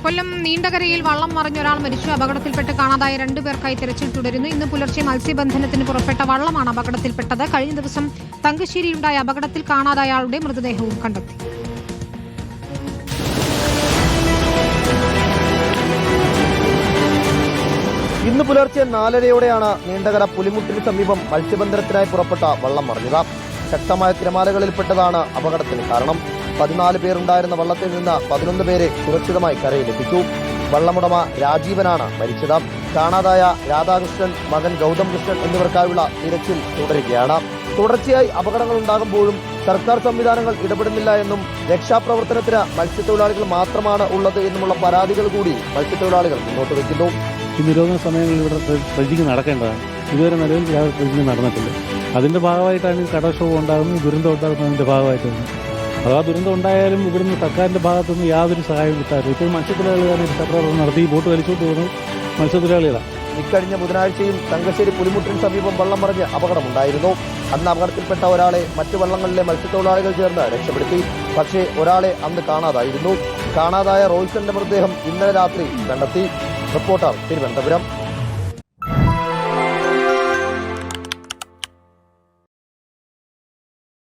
കൊല്ലം നീണ്ടകരയിൽ വള്ളം മറിഞ്ഞൊരാൾ മരിച്ചു. അപകടത്തിൽപ്പെട്ട് കാണാതായ 2 പേർക്കായി തെരച്ചിൽ തുടരുന്നു. ഇന്ന് പുലർച്ചെ മത്സ്യബന്ധനത്തിന് പുറപ്പെട്ട വള്ളമാണ് അപകടത്തിൽപ്പെട്ടത്. കഴിഞ്ഞ ദിവസം തങ്കശ്ശേരിയിലുണ്ടായ അപകടത്തിൽ കാണാതായ ആളുടെ മൃതദേഹവും കണ്ടെത്തി. ഇന്ന് പുലർച്ചെ 4:30യോടെയാണ് നീണ്ടകര പുലിമുട്ടിന് സമീപം മത്സ്യബന്ധനത്തിനായി പുറപ്പെട്ട വള്ളം മറിഞ്ഞത്. ശക്തമായ തിരമാലകളിൽപ്പെട്ടതാണ് അപകടത്തിന് കാരണം. 14 പേരുണ്ടായിരുന്ന വള്ളത്തിൽ നിന്ന് 11 പേരെ സുരക്ഷിതമായി കരയിലെത്തിച്ചു. വള്ളമുടമ രാജീവനാണ് മരിച്ചത്. കാണാതായ രാധാകൃഷ്ണൻ, മകൻ ഗൗതം കൃഷ്ണൻ എന്നിവർക്കായുള്ള തിരച്ചിൽ തുടരുകയാണ്. തുടർച്ചയായി അപകടങ്ങൾ ഉണ്ടാകുമ്പോഴും സർക്കാർ സംവിധാനങ്ങൾ ഇടപെടുന്നില്ല എന്നും രക്ഷാപ്രവർത്തനത്തിന് മത്സ്യത്തൊഴിലാളികൾ മാത്രമാണ് ഉള്ളത് എന്നുമുള്ള പരാതികൾ കൂടി മത്സ്യത്തൊഴിലാളികൾ മുന്നോട്ട് വയ്ക്കുന്നു. ഈ നിരോധന സമയങ്ങളിൽ ഇവിടെ ട്രെഞ്ചിങ് നടക്കേണ്ടതാണ്. ഇതുവരെ നിലവിൽ ട്രെഞ്ചിങ് നടന്നിട്ടില്ല. അതിന്റെ ഭാഗമായിട്ടാണ് ഈ കടൽക്ഷോഭം ഉണ്ടാകുന്നത്, ദുരന്തം ഉണ്ടാകുന്നതിന്റെ ഭാഗമായിട്ടാണ്. അഥവാ ദുരന്തം ഉണ്ടായാലും ഇവിടുന്ന് സർക്കാരിന്റെ ഭാഗത്തുനിന്ന് യാതൊരു സഹായവും കിട്ടാറില്ല. ഇപ്പോൾ മത്സ്യത്തൊഴിലാളികളാണ് രക്ഷാപ്രവർത്തനം നടത്തി ബോട്ട് വലിച്ചോട്ട് പോകുന്നത് മത്സ്യത്തൊഴിലാളികളാണ്. ഇക്കഴിഞ്ഞ ബുധനാഴ്ചയും തങ്കശ്ശേരി പുലിമുട്ടിന് സമീപം വള്ളം മറിഞ്ഞ് അപകടമുണ്ടായിരുന്നു. അന്ന് അപകടത്തിൽപ്പെട്ട ഒരാളെ മറ്റു വള്ളങ്ങളിലെ മത്സ്യത്തൊഴിലാളികൾ ചേർന്ന് രക്ഷപ്പെടുത്തി. പക്ഷേ ഒരാളെ അന്ന് കാണാതായിരുന്നു. കാണാതായ റോയ്സന്റെ മൃതദേഹം ഇന്നലെ രാത്രി കണ്ടെത്തി. റിപ്പോർട്ടർ, തിരുവനന്തപുരം.